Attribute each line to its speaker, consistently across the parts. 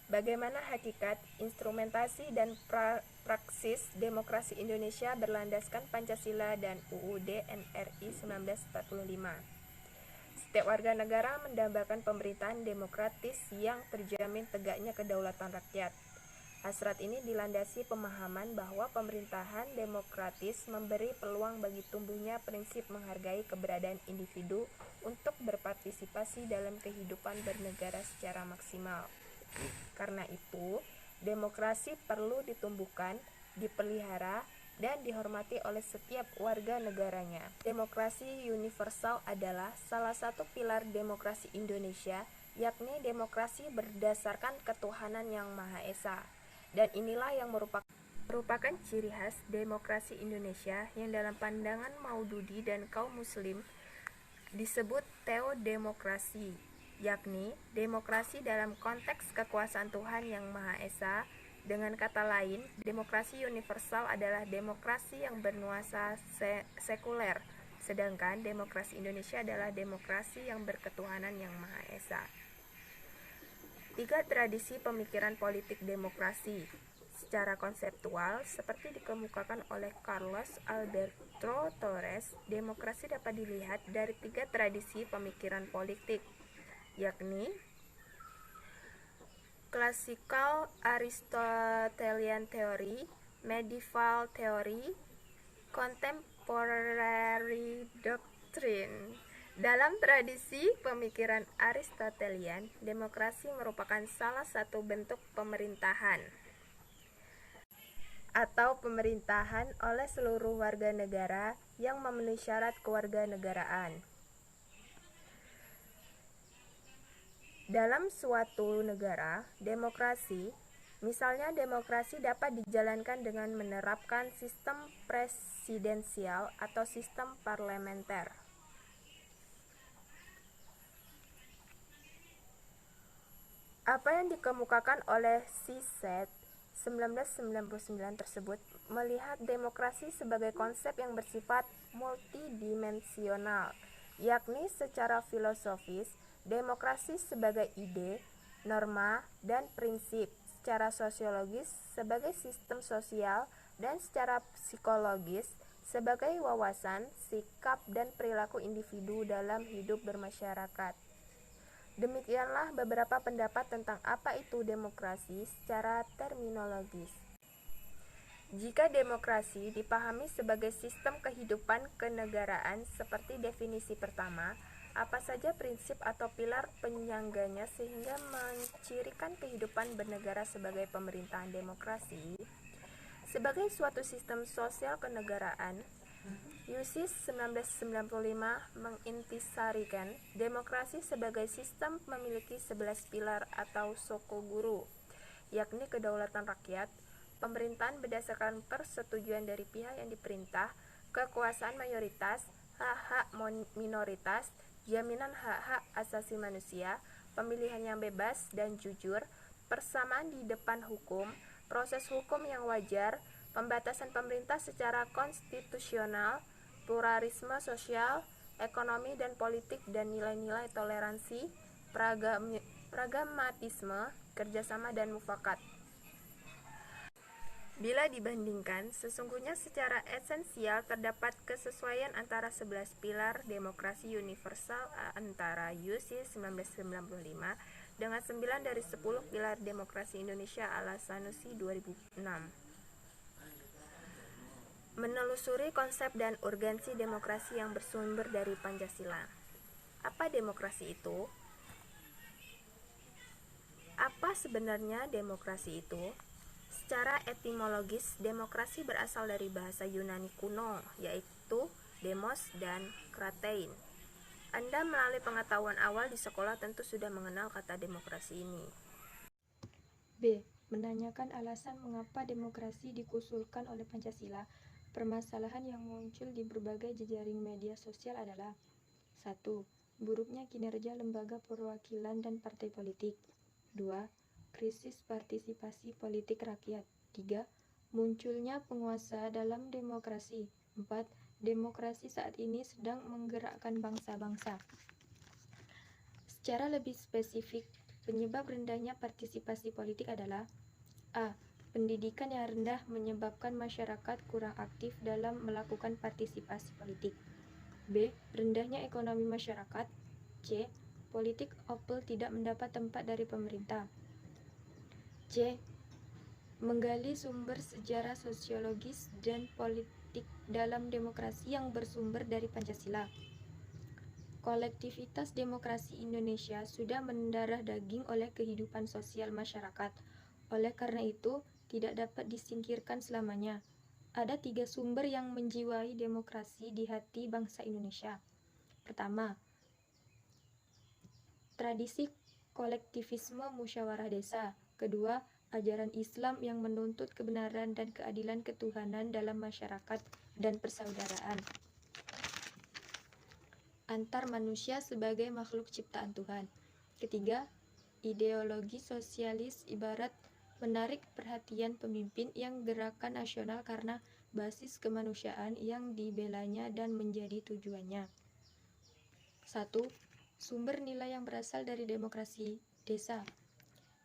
Speaker 1: Bagaimana hakikat, instrumentasi, dan praksis demokrasi Indonesia berlandaskan Pancasila dan UUD NRI 1945. Setiap warga negara mendambakan pemerintahan demokratis yang terjamin tegaknya kedaulatan rakyat. Hasrat ini dilandasi pemahaman bahwa pemerintahan demokratis memberi peluang bagi tumbuhnya prinsip menghargai keberadaan individu untuk berpartisipasi dalam kehidupan bernegara secara maksimal. Karena itu, demokrasi perlu ditumbuhkan, dipelihara, dan dihormati oleh setiap warga negaranya. Demokrasi universal adalah salah satu pilar demokrasi Indonesia, yakni demokrasi berdasarkan ketuhanan yang Maha Esa. Dan inilah yang merupakan ciri khas demokrasi Indonesia yang dalam pandangan Maududi dan kaum muslim disebut teodemokrasi, yakni demokrasi dalam konteks kekuasaan Tuhan yang Maha Esa. Dengan kata lain, demokrasi universal adalah demokrasi yang bernuansa sekuler, sedangkan demokrasi Indonesia adalah demokrasi yang berketuhanan yang Maha Esa. 3 tradisi pemikiran politik demokrasi. Secara konseptual, seperti dikemukakan oleh Carlos Alberto Torres, demokrasi dapat dilihat dari 3 tradisi pemikiran politik, yakni Classical Aristotelian Theory, Medieval Theory, Contemporary Doctrine. Dalam tradisi pemikiran Aristotelian, demokrasi merupakan salah satu bentuk pemerintahan atau pemerintahan oleh seluruh warga negara yang memenuhi syarat kewarganegaraan. Dalam suatu negara, demokrasi, misalnya demokrasi dapat dijalankan dengan menerapkan sistem presidensial atau sistem parlementer. Apa yang dikemukakan oleh Cicet 1999 tersebut melihat demokrasi sebagai konsep yang bersifat multidimensional, yakni secara filosofis, demokrasi sebagai ide, norma, dan prinsip, secara sosiologis sebagai sistem sosial, dan secara psikologis sebagai wawasan, sikap, dan perilaku individu dalam hidup bermasyarakat. Demikianlah beberapa pendapat tentang apa itu demokrasi secara terminologis. Jika demokrasi dipahami sebagai sistem kehidupan kenegaraan seperti definisi pertama, apa saja prinsip atau pilar penyangganya sehingga mencirikan kehidupan bernegara sebagai pemerintahan demokrasi? Sebagai suatu sistem sosial kenegaraan, USIS 1995 mengintisarikan demokrasi sebagai sistem memiliki 11 pilar atau sokoguru, yakni kedaulatan rakyat, pemerintahan berdasarkan persetujuan dari pihak yang diperintah, kekuasaan mayoritas, hak-hak minoritas, jaminan hak-hak asasi manusia, pemilihan yang bebas dan jujur, persamaan di depan hukum, proses hukum yang wajar, pembatasan pemerintah secara konstitusional, pluralisme sosial, ekonomi dan politik, dan nilai-nilai toleransi, pragmatisme, kerjasama, dan mufakat. Bila dibandingkan, sesungguhnya secara esensial terdapat kesesuaian antara 11 pilar demokrasi universal antara USIS 1995 dengan 9 dari 10 pilar demokrasi Indonesia ala Sanusi 2006. Menelusuri konsep dan urgensi demokrasi yang bersumber dari Pancasila. Apa demokrasi itu? Apa sebenarnya demokrasi itu? Secara etimologis, demokrasi berasal dari bahasa Yunani kuno, yaitu demos dan kratein. Anda melalui pengetahuan awal di sekolah tentu sudah mengenal kata demokrasi ini.
Speaker 2: B. Menanyakan alasan mengapa demokrasi dikusulkan oleh Pancasila. Permasalahan yang muncul di berbagai jejaring media sosial adalah 1. Buruknya kinerja lembaga perwakilan dan partai politik. 2. Krisis partisipasi politik rakyat. 3. Munculnya penguasa dalam demokrasi. 4. Demokrasi saat ini sedang menggerakkan bangsa-bangsa. Secara lebih spesifik, Penyebab rendahnya partisipasi politik adalah A. Pendidikan yang rendah menyebabkan masyarakat kurang aktif dalam melakukan partisipasi politik. B. Rendahnya ekonomi masyarakat. C. Politik opel tidak mendapat tempat dari pemerintah. C. Menggali sumber sejarah sosiologis dan politik dalam demokrasi yang bersumber dari Pancasila. Kolektivitas demokrasi Indonesia sudah mendarah daging oleh kehidupan sosial masyarakat. Oleh karena itu, tidak dapat disingkirkan selamanya. Ada 3 sumber yang menjiwai demokrasi di hati bangsa Indonesia. Pertama, tradisi kolektivisme musyawarah desa. Kedua, ajaran Islam yang menuntut kebenaran dan keadilan ketuhanan dalam masyarakat dan persaudaraan antar manusia sebagai makhluk ciptaan Tuhan. Ketiga, ideologi sosialis ibarat menarik perhatian pemimpin yang gerakan nasional karena basis kemanusiaan yang dibelanya dan menjadi tujuannya. 1. Sumber nilai yang berasal dari demokrasi desa.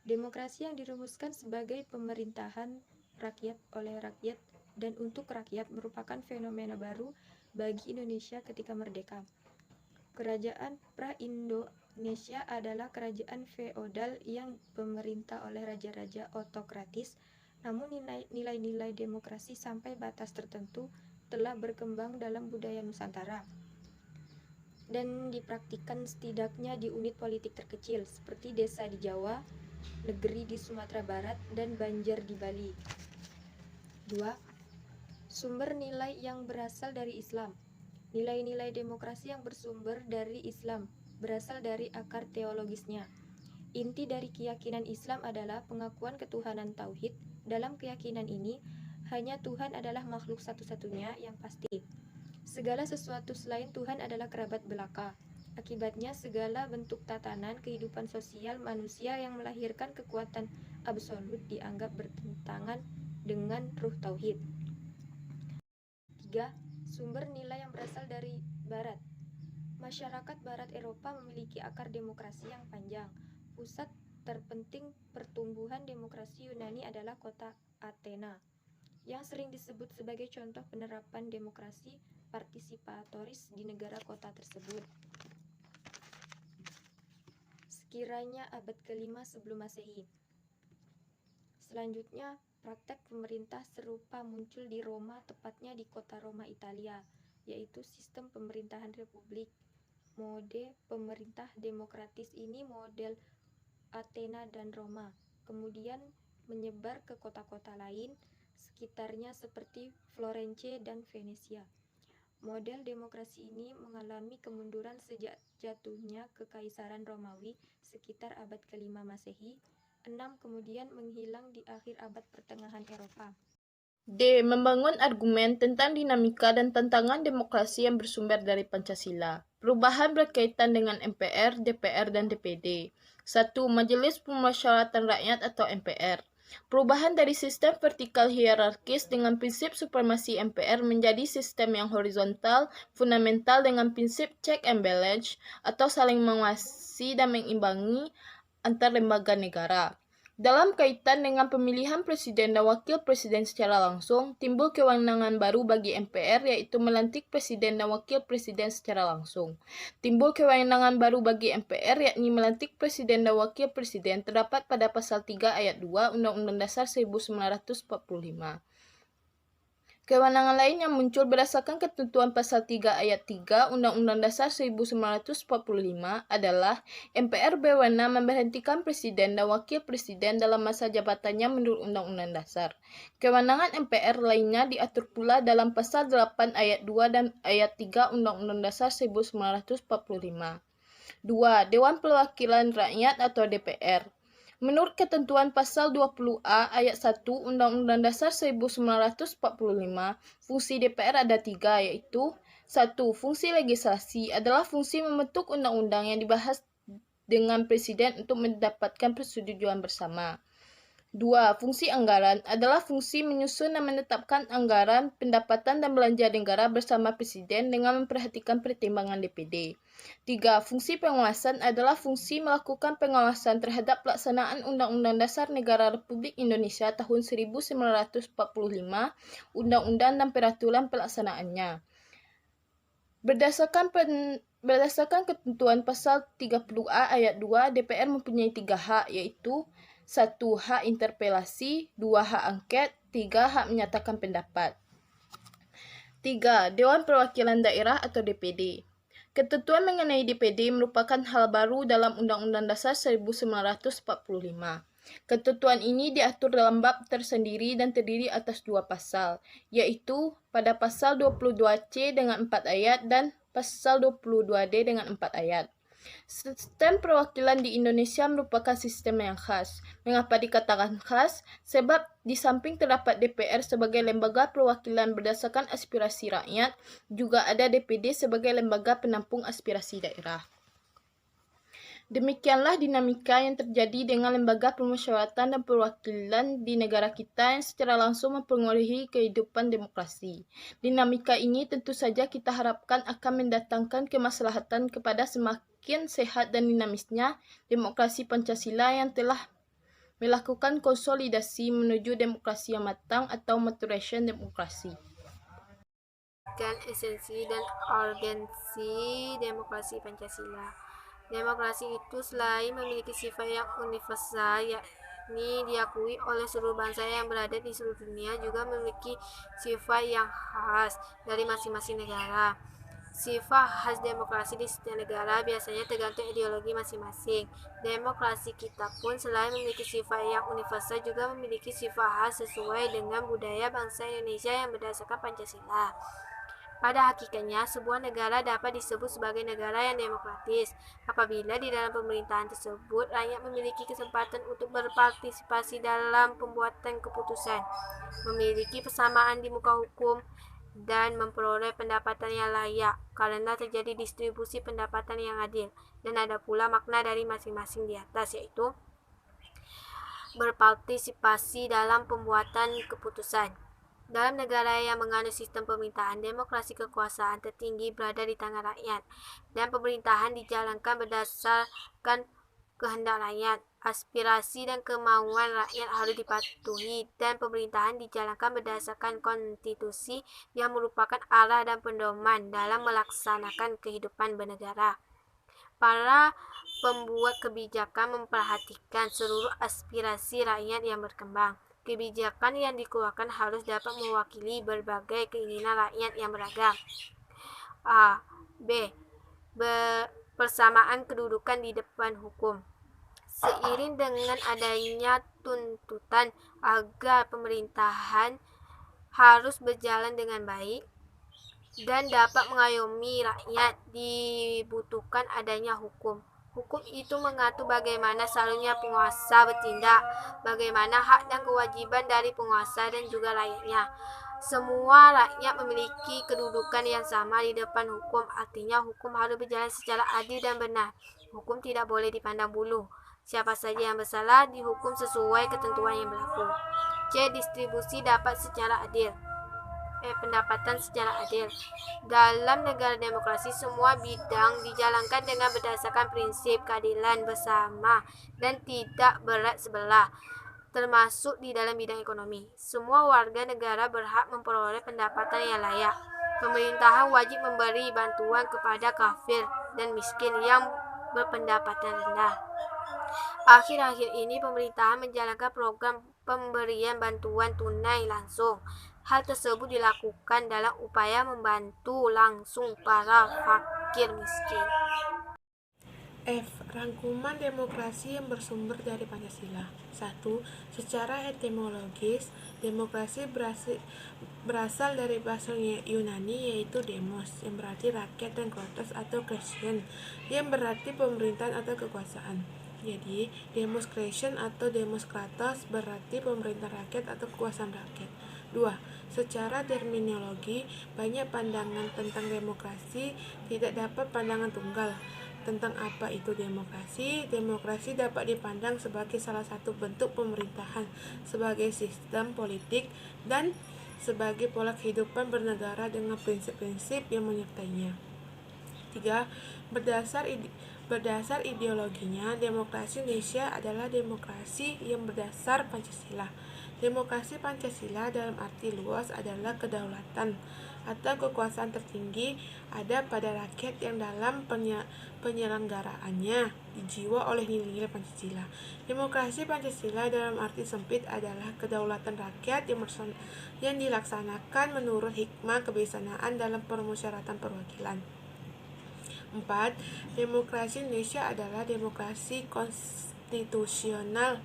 Speaker 2: Demokrasi yang dirumuskan sebagai pemerintahan rakyat oleh rakyat dan untuk rakyat merupakan fenomena baru bagi Indonesia ketika merdeka. Kerajaan pra-Indonesia adalah kerajaan feodal yang pemerintah oleh raja-raja otokratis, namun nilai-nilai demokrasi sampai batas tertentu telah berkembang dalam budaya Nusantara dan dipraktikkan setidaknya di unit politik terkecil seperti desa di Jawa, negeri di Sumatera Barat, dan Banjar di Bali. 2. Sumber nilai yang berasal dari Islam. Nilai-nilai demokrasi yang bersumber dari Islam berasal dari akar teologisnya. Inti dari keyakinan Islam adalah pengakuan ketuhanan tauhid. Dalam keyakinan ini, hanya Tuhan adalah makhluk satu-satunya yang pasti. Segala sesuatu selain Tuhan adalah kerabat belaka. Akibatnya, segala bentuk tatanan kehidupan sosial manusia yang melahirkan kekuatan absolut dianggap bertentangan dengan ruh tauhid. 3. Sumber nilai yang berasal dari Barat. Masyarakat Barat Eropa memiliki akar demokrasi yang panjang. Pusat terpenting pertumbuhan demokrasi Yunani adalah kota Athena, yang sering disebut sebagai contoh penerapan demokrasi partisipatoris di negara kota tersebut. Sekiranya abad ke-5 sebelum Masehi. Selanjutnya, praktek pemerintah serupa muncul di Roma, tepatnya di kota Roma, Italia, yaitu sistem pemerintahan republik. Mode pemerintah demokratis ini model Athena dan Roma, kemudian menyebar ke kota-kota lain sekitarnya seperti Florence dan Venesia. Model demokrasi ini mengalami kemunduran sejak jatuhnya Kekaisaran Romawi sekitar abad ke-5 Masehi. 6 kemudian menghilang di akhir abad pertengahan Eropa.
Speaker 3: D. Membangun argumen tentang dinamika dan tantangan demokrasi yang bersumber dari Pancasila. Perubahan berkaitan dengan MPR, DPR, dan DPD. 1. Majelis Pemusyawaratan Rakyat atau MPR. Perubahan dari sistem vertikal hierarkis dengan prinsip supremasi MPR menjadi sistem yang horizontal, fundamental dengan prinsip check and balance atau saling mengawasi dan mengimbangi antar lembaga negara. Dalam kaitan dengan pemilihan presiden dan wakil presiden secara langsung, timbul kewenangan baru bagi MPR, yaitu melantik presiden dan wakil presiden secara langsung. Timbul kewenangan baru bagi MPR, yakni melantik presiden dan wakil presiden, terdapat pada pasal 3 ayat 2 Undang-Undang Dasar 1945. Kewenangan lain yang muncul berdasarkan ketentuan pasal 3 ayat 3 Undang-Undang Dasar 1945 adalah MPR berwenang memberhentikan presiden dan wakil presiden dalam masa jabatannya menurut Undang-Undang Dasar. Kewenangan MPR lainnya diatur pula dalam pasal 8 ayat 2 dan ayat 3 Undang-Undang Dasar 1945. 2. Dewan Perwakilan Rakyat atau DPR. Menurut ketentuan pasal 20A ayat 1 Undang-Undang Dasar 1945, fungsi DPR ada 3, yaitu 1. Fungsi legislasi adalah fungsi membentuk undang-undang yang dibahas dengan presiden untuk mendapatkan persetujuan bersama. 2. Fungsi anggaran adalah fungsi menyusun dan menetapkan anggaran, pendapatan, dan belanja negara bersama Presiden dengan memperhatikan pertimbangan DPD. 3. Fungsi pengawasan adalah fungsi melakukan pengawasan terhadap pelaksanaan Undang-Undang Dasar Negara Republik Indonesia tahun 1945, Undang-Undang dan peraturan pelaksanaannya. Berdasarkan ketentuan pasal 30A ayat 2, DPR mempunyai 3 hak, yaitu 1. Hak interpelasi, 2. Hak angket, 3. Hak menyatakan pendapat. 3. Dewan Perwakilan Daerah atau DPD. Ketentuan mengenai DPD merupakan hal baru dalam Undang-Undang Dasar 1945. Ketentuan ini diatur dalam bab tersendiri dan terdiri atas 2 pasal, yaitu pada pasal 22C dengan 4 ayat dan pasal 22D dengan 4 ayat. Sistem perwakilan di Indonesia merupakan sistem yang khas. Mengapa dikatakan khas? Sebab di samping terdapat DPR sebagai lembaga perwakilan berdasarkan aspirasi rakyat, juga ada DPD sebagai lembaga penampung aspirasi daerah. Demikianlah dinamika yang terjadi dengan lembaga permusyawaratan dan perwakilan di negara kita yang secara langsung mempengaruhi kehidupan demokrasi. Dinamika ini tentu saja kita harapkan akan mendatangkan kemaslahatan kepada semakin sehat dan dinamisnya demokrasi Pancasila yang telah melakukan konsolidasi menuju demokrasi yang matang atau maturation demokrasi.
Speaker 1: Esensi dan urgensi demokrasi Pancasila. Demokrasi itu selain memiliki sifat yang universal, yakni diakui oleh seluruh bangsa yang berada di seluruh dunia, juga memiliki sifat yang khas dari masing-masing negara. Sifat khas demokrasi di setiap negara biasanya tergantung ideologi masing-masing. Demokrasi kita pun selain memiliki sifat yang universal, juga memiliki sifat khas sesuai dengan budaya bangsa Indonesia yang berdasarkan Pancasila. Pada hakikatnya, sebuah negara dapat disebut sebagai negara yang demokratis apabila di dalam pemerintahan tersebut rakyat memiliki kesempatan untuk berpartisipasi dalam pembuatan keputusan, memiliki persamaan di muka hukum, dan memperoleh pendapatan yang layak karena terjadi distribusi pendapatan yang adil, dan ada pula makna dari masing-masing di atas, yaitu berpartisipasi dalam pembuatan keputusan. Dalam negara yang menganut sistem pemerintahan, demokrasi kekuasaan tertinggi berada di tangan rakyat, dan pemerintahan dijalankan berdasarkan kehendak rakyat. Aspirasi dan kemauan rakyat harus dipatuhi, dan pemerintahan dijalankan berdasarkan konstitusi yang merupakan arah dan pedoman dalam melaksanakan kehidupan bernegara. Para pembuat kebijakan memperhatikan seluruh aspirasi rakyat yang berkembang. Kebijakan yang dikeluarkan harus dapat mewakili berbagai keinginan rakyat yang beragam. A. B. Persamaan kedudukan di depan hukum. Seiring dengan adanya tuntutan agar pemerintahan harus berjalan dengan baik dan dapat mengayomi rakyat, dibutuhkan adanya hukum. Hukum itu mengatur bagaimana seharusnya penguasa bertindak, bagaimana hak dan kewajiban dari penguasa dan juga rakyatnya. Semua rakyat memiliki kedudukan yang sama di depan hukum, artinya hukum harus berjalan secara adil dan benar. Hukum tidak boleh dipandang bulu. Siapa saja yang bersalah dihukum sesuai ketentuan yang berlaku. C. Distribusi dapat secara adil. Pendapatan secara adil. Dalam negara demokrasi, semua bidang dijalankan dengan berdasarkan prinsip keadilan bersama dan tidak berat sebelah, termasuk di dalam bidang ekonomi. Semua warga negara berhak memperoleh pendapatan yang layak. Pemerintahan wajib memberi bantuan kepada kafir dan miskin yang berpendapatan rendah. Akhir-akhir ini pemerintahan menjalankan program pemberian bantuan tunai langsung. Hal tersebut dilakukan dalam upaya membantu langsung para fakir miskin.
Speaker 4: F. Rangkuman demokrasi yang bersumber dari Pancasila. 1. Secara etimologis, demokrasi berasal dari bahasa Yunani yaitu demos, yang berarti rakyat, dan kratos atau kration, yang berarti pemerintahan atau kekuasaan. Jadi, demonstration atau demos kratos berarti pemerintah rakyat atau kekuasaan rakyat. 2. Secara terminologi, banyak pandangan tentang demokrasi, tidak dapat pandangan tunggal. Tentang apa itu demokrasi? Demokrasi dapat dipandang sebagai salah satu bentuk pemerintahan, sebagai sistem politik, dan sebagai pola kehidupan bernegara dengan prinsip-prinsip yang menyertainya. 3. Berdasar ideologinya, demokrasi Indonesia adalah demokrasi yang berdasar Pancasila. Demokrasi Pancasila dalam arti luas adalah kedaulatan atau kekuasaan tertinggi ada pada rakyat yang dalam penyelenggaraannya dijiwa oleh nilai-nilai Pancasila. Demokrasi Pancasila dalam arti sempit adalah kedaulatan rakyat yang dilaksanakan menurut hikmah kebijaksanaan dalam permusyawaratan perwakilan. 4. Demokrasi Indonesia adalah demokrasi konstitusional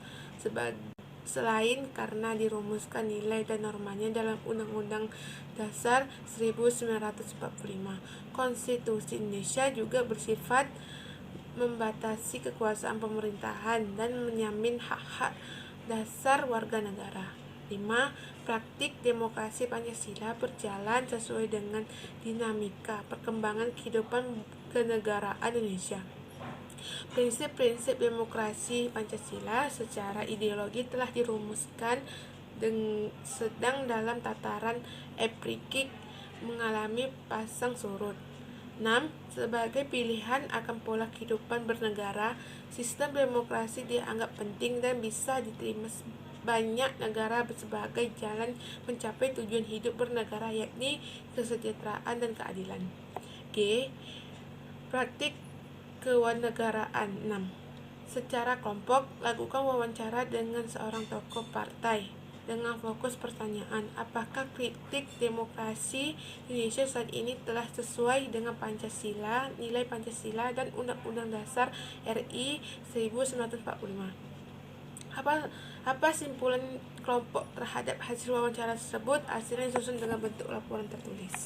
Speaker 4: selain karena dirumuskan nilai dan normanya dalam Undang-Undang Dasar 1945. Konstitusi Indonesia juga bersifat membatasi kekuasaan pemerintahan dan menjamin hak-hak dasar warga negara. 5. Praktik demokrasi Pancasila berjalan sesuai dengan dinamika perkembangan kehidupan kenegaraan Indonesia. Prinsip-prinsip demokrasi Pancasila secara ideologi telah dirumuskan sedang dalam tataran empirikik mengalami pasang surut. 6. Sebagai pilihan akan pola kehidupan bernegara, sistem demokrasi dianggap penting dan bisa diterima banyak negara sebagai jalan mencapai tujuan hidup bernegara, yakni kesejahteraan dan keadilan. G. Praktik kewarganegaraan. 6. Secara kelompok, lakukan wawancara dengan seorang tokoh partai dengan fokus pertanyaan, apakah kritik demokrasi Indonesia saat ini telah sesuai dengan Pancasila, nilai Pancasila, dan Undang-Undang Dasar RI 1945. Apa simpulan kelompok terhadap hasil wawancara tersebut? Hasilnya disusun dengan bentuk laporan tertulis.